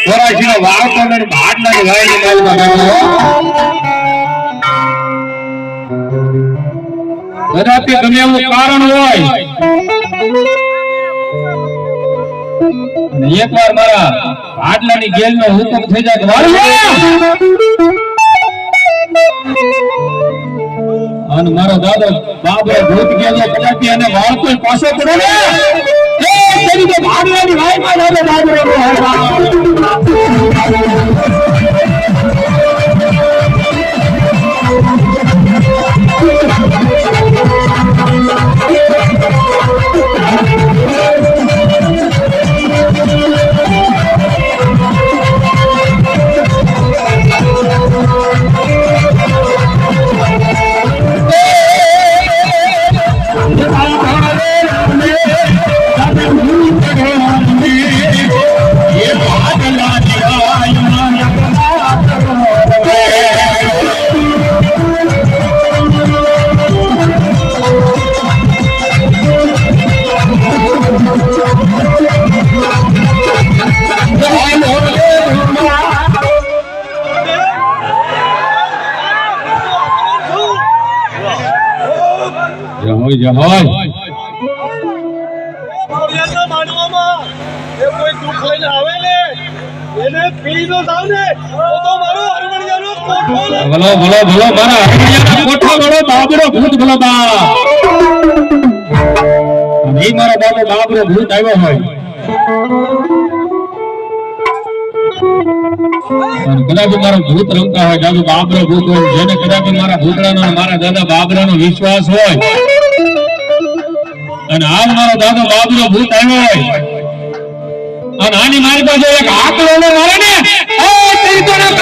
કોરાજીનો વાળકો ને ભાડના ગાયની માલમાં ગયો કદાચ ગમે એવું કારણ હોય અને એકવાર મારા ભાડલાની ગેલનો હુકમ થઈ જાય અને મારો દાદો બાબરો ભૂત ગયેલો કદાચ એને વાળતો પાછો પડે ને એ તેરી તો ભાડલાની વાયમાં દાદો બાબરો જય હોય ભાવયાના માનવામાં એ કોઈ દુખ લઈને આવે ને એને પી નો જાવ ને તો મારો હરમણિયાનો કોઠો ભલો ભલો ભલો મારા હરમણિયાનો કોઠો ભલો બાબરો ભૂત ભલો બા નહીં મારો બાબો બાબરો ભૂત આવ્યો હોય કદાચ મારો ભૂત રમતા હોય દાદુ બાબરો ભૂત હોય જેને કદાચ મારા ભૂતડાનો મારા દાદા બાબરાનો વિશ્વાસ હોય અને આજ મારો દાદો બાબરો ભૂત આવ્યો હોય અને આની મારી પાસે એક આકડો ને મારે ને એ તેરી તો ના